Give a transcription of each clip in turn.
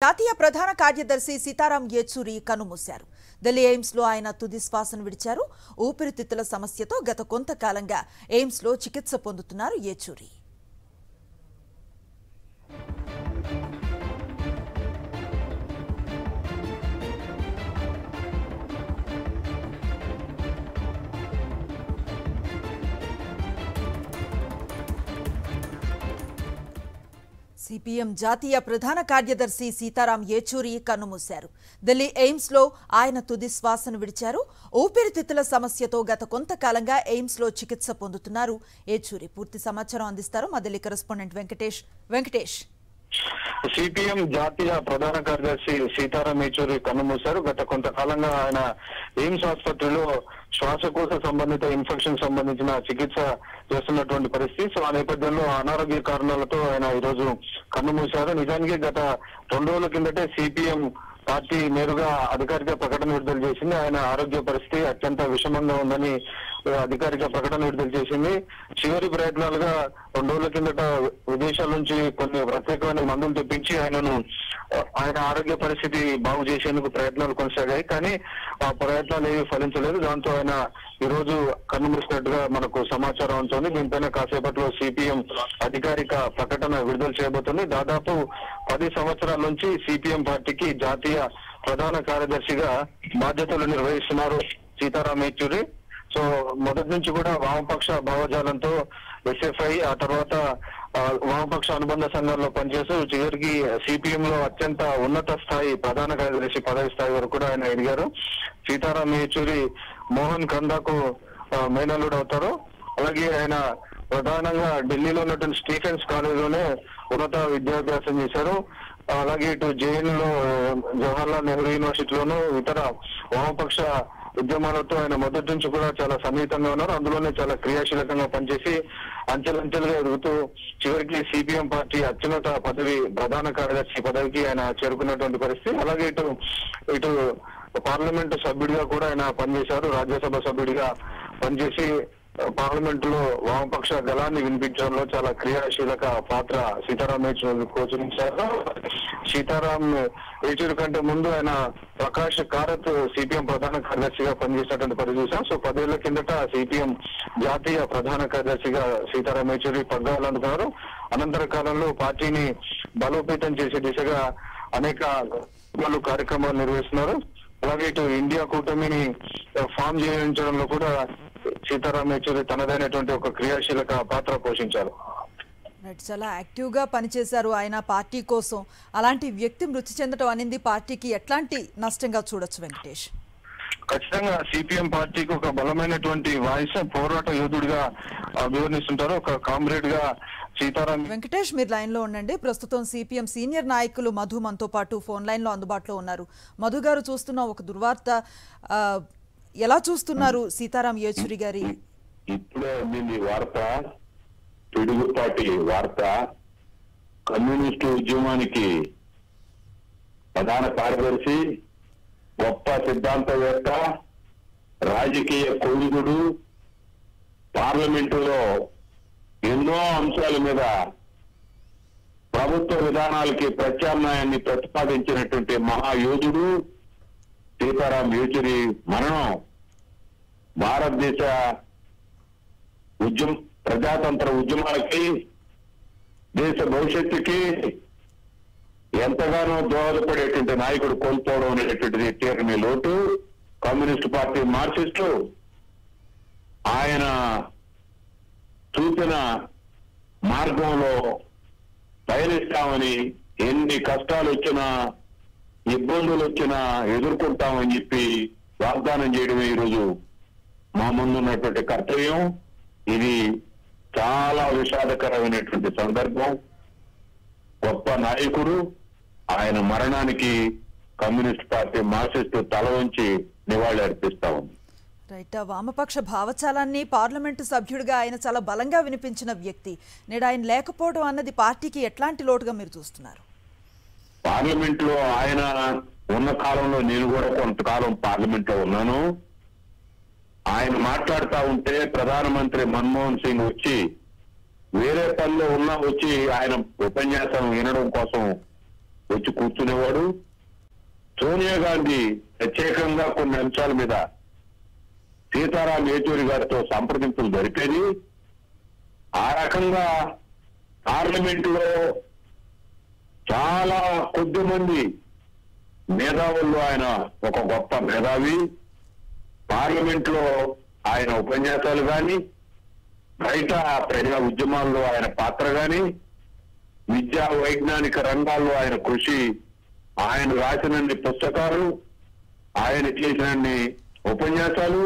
జాతీయ ప్రధాన కార్యదర్శి సీతారాం యేచూరి కన్నుమూశారు. ఢిల్లీ ఎయిమ్స్ లో ఆయన తుది శ్వాసను విడిచారు. ఊపిరితిత్తుల సమస్యతో గత కొంతకాలంగా ఎయిమ్స్ లో చికిత్స పొందుతున్నారు యేచూరి. సిపిఎం జాతీయ ప్రధాన కార్యదర్శి సీతారాం యేచూరి కన్నుమూశారు. ఢిల్లీ ఎయిమ్స్ లో ఆయన తుది శ్వాసను విడిచారు. ఊపిరితిత్తుల సమస్యతో గత కొంతకాలంగా ఎయిమ్స్ లో చికిత్స పొందుతున్నారు యేచూరి. పూర్తి సమాచారం అందిస్తారు మా ఢిల్లీ కరెస్పాండెంట్ వెంకటేష్. సిపిఎం జాతీయ ప్రధాన కార్యదర్శి సీతారాం యేచూరి కన్నుమూశారు. గత కొంతకాలంగా ఆయన ఎయిమ్స్ ఆసుపత్రిలో శ్వాసకోశ సంబంధిత ఇన్ఫెక్షన్ సంబంధించిన చికిత్స చేస్తున్నటువంటి పరిస్థితి. సో ఆ నేపథ్యంలో అనారోగ్య కారణాలతో ఆయన ఈ రోజు కన్నుమూశారు. నిజానికి గత 2 రోజుల కిందటే సిపిఎం పార్టీ నేరుగా అధికారిక ప్రకటన విడుదల చేసింది. ఆయన ఆరోగ్య పరిస్థితి అత్యంత విషమంగా ఉందని అధికారిక ప్రకటన విడుదల చేసింది. చివరి ప్రయత్నాలుగా 2 రోజుల కిందట విదేశాల నుంచి కొన్ని ప్రత్యేకమైన మందులు తెప్పించి ఆయన ఆరోగ్య పరిస్థితి బాగు చేసేందుకు ప్రయత్నాలు కొనసాగాయి. కానీ ఆ ప్రయత్నాలు ఏవి ఫలించలేదు. దాంతో ఆయన ఈ రోజు కన్నుమూసినట్టుగా మనకు సమాచారం ఉంటుంది. దీనిపైన కాసేపట్లో సిపిఎం అధికారిక ప్రకటన విడుదల చేయబోతుంది. దాదాపు 10 సంవత్సరాల నుంచి సిపిఎం పార్టీకి జాతీయ ప్రధాన కార్యదర్శిగా బాధ్యతలు నిర్వహిస్తున్నారు సీతారాం యేచూరి. సో మొదటి నుంచి కూడా వామపక్ష భావజాలంతో ఎస్ఎఫ్ఐ, ఆ తర్వాత వామపక్ష అనుబంధ సంఘాల్లో పనిచేస్తూ చివరికి సిపిఎం లో అత్యంత ఉన్నత స్థాయి ప్రధాన కార్యదర్శి పదవి స్థాయి వరకు కూడా ఆయన ఎదిగారు. సీతారాం యేచూరి మోహన్ కందాకు మేనల్లుడు అవుతారు. అలాగే ఆయన ప్రధానంగా ఢిల్లీలో ఉన్నటువంటి స్టీఫెన్స్ కాలేజీలోనే ఉన్నత విద్యాభ్యాసం చేశారు. అలాగే ఇటు జేఎన్యూలో జవహర్లాల్ నెహ్రూ యూనివర్సిటీలోనూ ఇతర వామపక్ష ఉద్యమాలతో ఆయన మొదటి నుంచి కూడా చాలా సన్నిహితంగా ఉన్నారు. అందులోనే చాలా క్రియాశీలకంగా పనిచేసి అంచెలంచెలుగా ఎదుగుతూ చివరికి సిపిఎం పార్టీ అత్యున్నత పదవి ప్రధాన కార్యదర్శి పదవికి ఆయన చేరుకున్నటువంటి పరిస్థితి. అలాగే ఇటు పార్లమెంటు సభ్యుడిగా కూడా ఆయన పనిచేశారు. రాజ్యసభ సభ్యుడిగా పనిచేసి పార్లమెంటులో వామపక్ష గళాన్ని వినిపించడంలో చాలా క్రియాశీలక పాత్ర సీతారాం యేచూరి పోషించారు. సీతారాం యేచూరి కంటే ముందు ఆయన ప్రకాష్ కారత్ సిపిఎం ప్రధాన కార్యదర్శిగా పనిచేసినటువంటి పరిస్థితి చూసాం. సో 10 ఏళ్ల కిందట సిపిఎం జాతీయ ప్రధాన కార్యదర్శిగా సీతారాం యేచూరి పగ్గాలనుకున్నారు. అనంతర కాలంలో పార్టీని బలోపేతం చేసే దిశగా అనేక కార్యక్రమాలు నిర్వహిస్తున్నారు. అలాగే ఇటు ఇండియా కూటమిని ఫామ్ చేయించడంలో కూడా సీతారాం యేచూరి తనదైనటువంటి ఒక క్రియాశీలక పాత్ర పోషించారు. చాలా యాక్టివ్ గా పనిచేశారు ఆయన పార్టీ కోసం. అలాంటి వ్యక్తి మృతి చెందడం అనేది పార్టీకి ఎట్లాంటి నష్టంగా చూడొచ్చు వెంకటేష్? ఖచ్చితంగా సిపిఎం పార్టీకి ఒక బలమైనటువంటి వాయిస్, పోరాట యోధుడిగా వివరిస్తుంటారు. ఒక కామ్రేడ్ గా సీతారాం. వెంకటేష్ మీరు లైన్ లో ఉండండి. ప్రస్తుతం సిపిఎం సీనియర్ నాయకులు మధు మనతో పాటు ఫోన్ లైన్ లో అందుబాటులో ఉన్నారు. మధు గారు, చూస్తున్న ఒక దుర్వార్త, ఎలా చూస్తున్నారు సీతారాం యేచూరి గారి? ఇప్పుడే అందింది వార్త, పిడుగుపాటి వార్త. కమ్యూనిస్టు ఉద్యమానికి ప్రధాన కార్యదర్శి, గొప్ప సిద్ధాంతవేత్త, రాజకీయ కోవిదుడు, పార్లమెంటులో ఎన్నో అంశాల మీద ప్రభుత్వ విధానాలకి ప్రత్యామ్నాయాన్ని ప్రతిపాదించినటువంటి మహాయోధుడు సీతారాం యేచూరి మరణం భారతదేశ ప్రజాతంత్ర ఉద్యమాలకి, దేశ భవిష్యత్తుకి ఎంతగానో దోహదపడేటువంటి నాయకుడు కోల్పోవడం అనేటువంటిది తీరని లోటు. కమ్యూనిస్టు పార్టీ మార్క్సిస్టు ఆయన చూపిన మార్గంలో పయనిస్తామని, ఎన్ని కష్టాలు వచ్చినా ఇబ్బందులు వచ్చినా ఎదుర్కొంటామని చెప్పి వాగ్దానం చేయడమే ఈరోజు మా ముందున్నటువంటి కర్తవ్యం. ఇది చాలా విషాదకరమైనటువంటి సందర్భం. గొప్ప నాయకుడు, ఆయన మరణానికి కమ్యూనిస్ట్ పార్టీ మార్క్సిస్టు తల వంచి నివాళి అర్పిస్తా ఉంది. రైట్. వామపక్ష భావచాలాన్ని పార్లమెంటు సభ్యుడిగా ఆయన చాలా బలంగా వినిపించిన వ్యక్తి. నేడు ఆయన లేకపోవడం అన్నది పార్టీకి ఎట్లాంటి లోటుగా మీరు చూస్తున్నారు? పార్లమెంట్ లో ఆయన ఉన్న కాలంలో నేను కూడా కొంతకాలం పార్లమెంట్ లో ఉన్నాను. ఆయన మాట్లాడుతూ ఉంటే ప్రధానమంత్రి మన్మోహన్ సింగ్ వచ్చి వేరే పనిలో ఉన్నా వచ్చి ఆయన ఉపన్యాసం వినడం కోసం వచ్చి కూర్చునేవాడు. సోనియా గాంధీ ప్రత్యేకంగా కొన్ని అంశాల మీద సీతారాం యేచూరి గారితో సంప్రదింపులు జరిపేది. ఆ రకంగా పార్లమెంటులో చాలా కొద్ది మంది మేధావుల్లో ఆయన ఒక గొప్ప మేధావి. పార్లమెంట్ లో ఆయన ఉపన్యాసాలు గాని, బయట ప్రజా ఉద్యమాల్లో ఆయన పాత్ర గాని, విద్యా వైజ్ఞానిక రంగాల్లో ఆయన కృషి, ఆయన రాసినన్ని పుస్తకాలు, ఆయన చేసినన్ని ఉపన్యాసాలు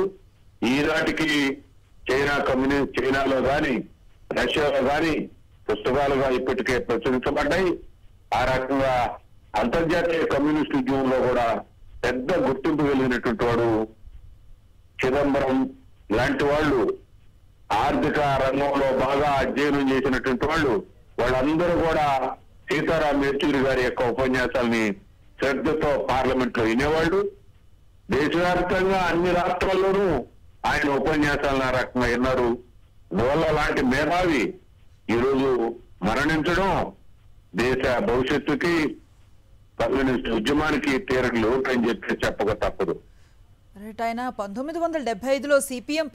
ఈనాటికి చైనాలో గాని రష్యాలో గాని పుస్తకాలుగా ఇప్పటికే ప్రచురించబడ్డాయి. ఆ రకంగా అంతర్జాతీయ కమ్యూనిస్టు ఉద్యమంలో కూడా పెద్ద గుర్తింపు కలిగినటువంటి వాడు చిదంబరం లాంటి వాళ్ళు, ఆర్థిక రంగంలో బాగా అధ్యయనం చేసినటువంటి వాళ్ళందరూ కూడా సీతారాం యేచూరి గారి యొక్క ఉపన్యాసాలని శ్రద్ధతో పార్లమెంట్ లో వినేవాళ్ళు. దేశవ్యాప్తంగా అన్ని రాష్ట్రాల్లోనూ ఆయన ఉపన్యాసాలను ఆ రకంగా విన్నారు. అందువల్ల అలాంటి మేధావి ఈరోజు మరణించడం దేశ భవిష్యత్తుకి కమ్యూనిస్ట్ ఉద్యమానికి తీరని లోటు అని చెప్పి చెప్పక తప్పదు. రైట్. ఆయన 1975లో సిపిఎం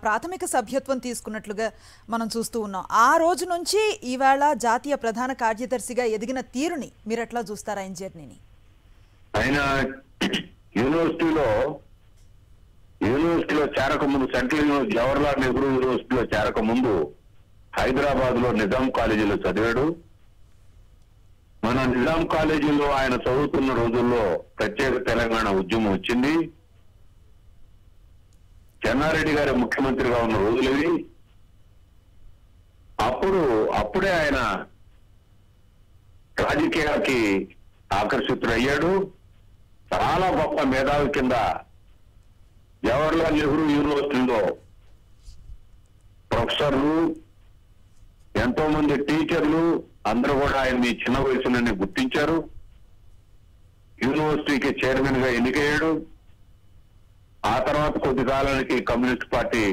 ప్రాథమిక సభ్యత్వం తీసుకున్నట్లుగా మనం చూస్తూ ఉన్నాం. ఆ రోజు నుంచి ఈవేళ జాతీయ ప్రధాన కార్యదర్శిగా ఎదిగిన తీరుని మీరు ఎట్లా చూస్తారా ఆయన జర్నీని? ఆయన యూనివర్సిటీలో చేరకముందు, సెంట్రల్ జవహర్లాల్ నెహ్రూ యూనివర్సిటీలో చేరకముందు హైదరాబాద్ లో నిజాం కాలేజీలో చదివాడు. మన నిజాం కాలేజీలో ఆయన చదువుతున్న రోజుల్లో ప్రత్యేక తెలంగాణ ఉద్యమం వచ్చింది. చెన్నారెడ్డి గారి ముఖ్యమంత్రిగా ఉన్న రోజులవి. అప్పుడే ఆయన రాజకీయాలకి ఆకర్షితుడయ్యాడు. చాలా గొప్ప మేధావి కింద జవహర్లాల్ నెహ్రూ యూనివర్సిటీలో ప్రొఫెసర్లు, ఎంతో మంది టీచర్లు అందరూ కూడా ఆయన్ని చిన్న వయసులోనే గుర్తించారు. యూనివర్సిటీకి చైర్మన్ గా ఎన్నికయ్యాడు. ఆ తర్వాత కొద్ది కాలానికి కమ్యూనిస్ట్ పార్టీ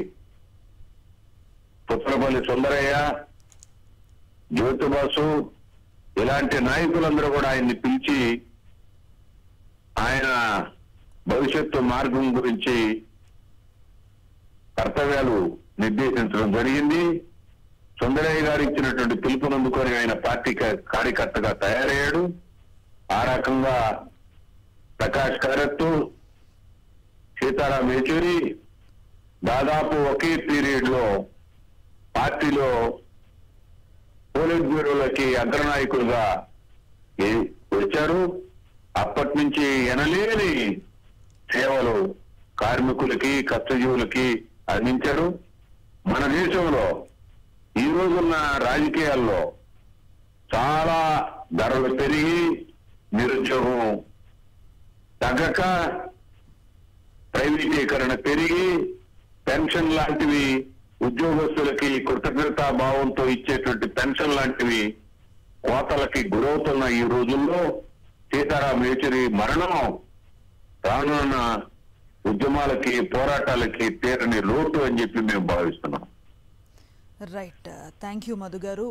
పుత్రపల్లి సుందరయ్య, జ్యోతిబాసు ఇలాంటి నాయకులందరూ కూడా ఆయన్ని పిలిచి ఆయన భవిష్యత్తు మార్గం గురించి కర్తవ్యాలు నిర్దేశించడం జరిగింది. సుందరయ్య గారు ఇచ్చినటువంటి పిలుపునందుకొని ఆయన పార్టీ కార్యకర్తగా తయారయ్యాడు. ఆ రకంగా ప్రకాష్ కారత్, సీతారాం యేచూరి దాదాపు ఒకే పీరియడ్ లో పార్టీలో పోలిట్ బ్యూరోలకి అగ్రనాయకులుగా వచ్చారు. అప్పటి నుంచి ఎనలేని సేవలు కార్మికులకి, కష్టజీవులకి అందించారు. మన దేశంలో ఈ రోజున్న రాజకీయాల్లో చాలా ధరలు పెరిగి, నిరుద్యోగం తగ్గక, ప్రైవేటీకరణ పెరిగి, పెన్షన్ లాంటివి ఉద్యోగస్తులకి కృతజ్ఞతా భావంతో ఇచ్చేటువంటి పెన్షన్ లాంటివి కోతలకి గురవుతున్న ఈ రోజుల్లో సీతారాం యేచూరి మరణం రానున్న ఉద్యమాలకి, పోరాటాలకి తీరని లోటు అని చెప్పి మేము భావిస్తున్నాం. రైట్. థ్యాంక్ యూ మధు గారు.